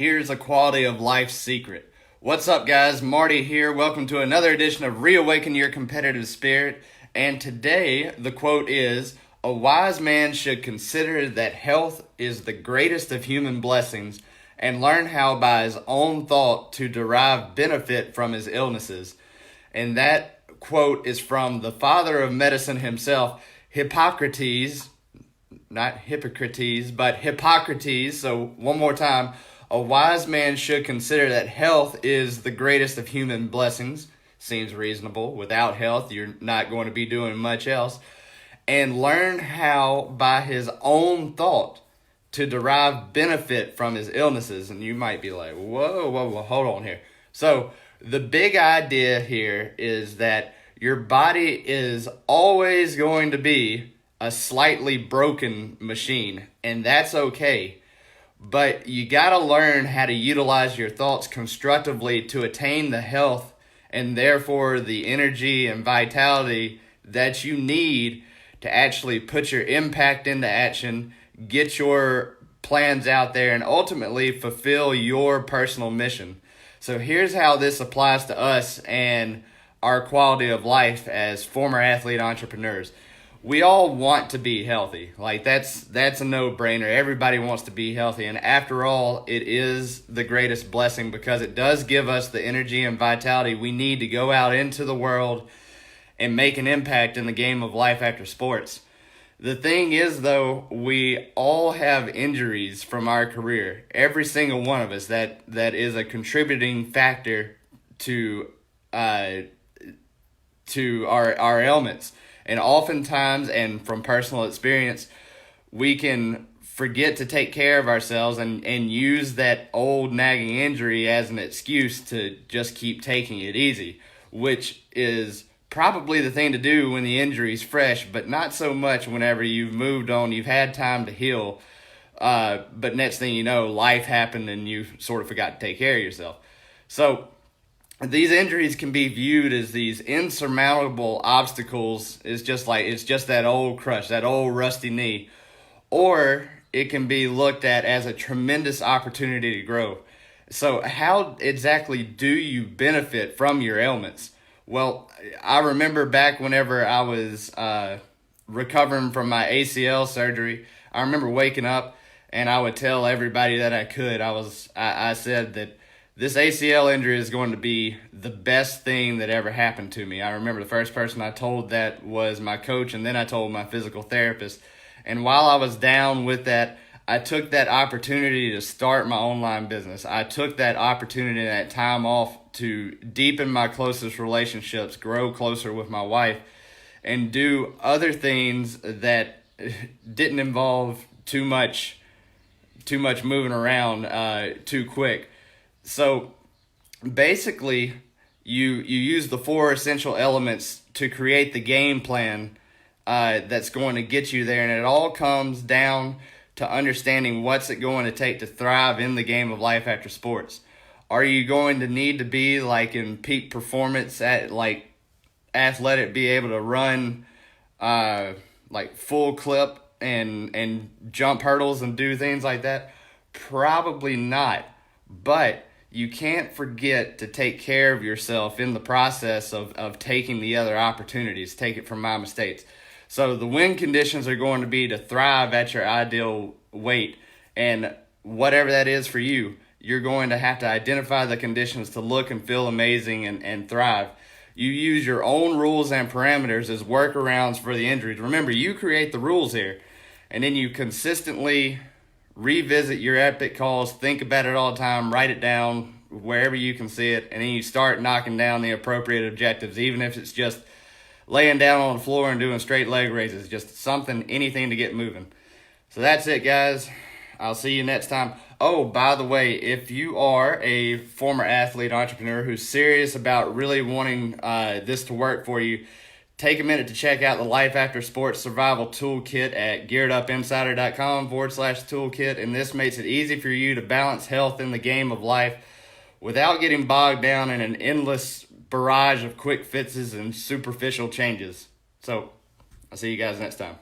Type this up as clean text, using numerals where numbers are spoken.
Here's a quality of life secret. What's up, guys? Marty here. Welcome to another edition of Reawaken Your Competitive Spirit. And today, the quote is, "A wise man should consider that health is the greatest of human blessings and learn how by his own thought to derive benefit from his illnesses." And that quote is from the father of medicine himself, Hippocrates. Not Hippocrates, but Hippocrates. So one more time. A wise man should consider that health is the greatest of human blessings. Seems reasonable. Without health, you're not going to be doing much else. And learn how, by his own thought, to derive benefit from his illnesses. And you might be like, whoa, hold on here. So the big idea here is that your body is always going to be a slightly broken machine, and that's okay. But you got to learn how to utilize your thoughts constructively to attain the health and therefore the energy and vitality that you need to actually put your impact into action, get your plans out there, and ultimately fulfill your personal mission. So here's how this applies to us and our quality of life as former athlete entrepreneurs. We all want to be healthy. Like that's a no-brainer. Everybody wants to be healthy. And after all, it is the greatest blessing because it does give us the energy and vitality we need to go out into the world and make an impact in the game of life after sports. The thing is, though, we all have injuries from our career. Every single one of us that is a contributing factor to our ailments. And oftentimes, and from personal experience, we can forget to take care of ourselves and use that old nagging injury as an excuse to just keep taking it easy, which is probably the thing to do when the injury's fresh, but not so much whenever you've moved on, you've had time to heal. But next thing you know, life happened and you sort of forgot to take care of yourself. So these injuries can be viewed as these insurmountable obstacles. It's just that old crush, that old rusty knee. Or it can be looked at as a tremendous opportunity to grow. So how exactly do you benefit from your ailments? Well, I remember back whenever I was recovering from my ACL surgery, I remember waking up and I would tell everybody that I could. I said that this ACL injury is going to be the best thing that ever happened to me. I remember the first person I told that was my coach, and then I told my physical therapist. And while I was down with that, I took that opportunity to start my online business. I took that opportunity, that time off, to deepen my closest relationships, grow closer with my wife, and do other things that didn't involve too much moving around too quick. So basically, you use the four essential elements to create the game plan that's going to get you there. And it all comes down to understanding what's it going to take to thrive in the game of life after sports. Are you going to need to be like in peak performance at like athletic, be able to run like full clip and jump hurdles and do things like that? Probably not. But you can't forget to take care of yourself in the process of taking the other opportunities. Take it from my mistakes. So the win conditions are going to be to thrive at your ideal weight. And whatever that is for you, you're going to have to identify the conditions to look and feel amazing and thrive. You use your own rules and parameters as workarounds for the injuries. Remember, you create the rules here. And then you consistently revisit your epic calls, think about it all the time, write it down wherever you can see it, and then you start knocking down the appropriate objectives, even if it's just laying down on the floor and doing straight leg raises, just something, anything to get moving. So that's it, guys. I'll see you next time. Oh, by the way, if you are a former athlete entrepreneur who's serious about really wanting this to work for you, take a minute to check out the Life After Sports Survival Toolkit at gearedupinsider.com/toolkit. And this makes it easy for you to balance health in the game of life without getting bogged down in an endless barrage of quick fixes and superficial changes. So I'll see you guys next time.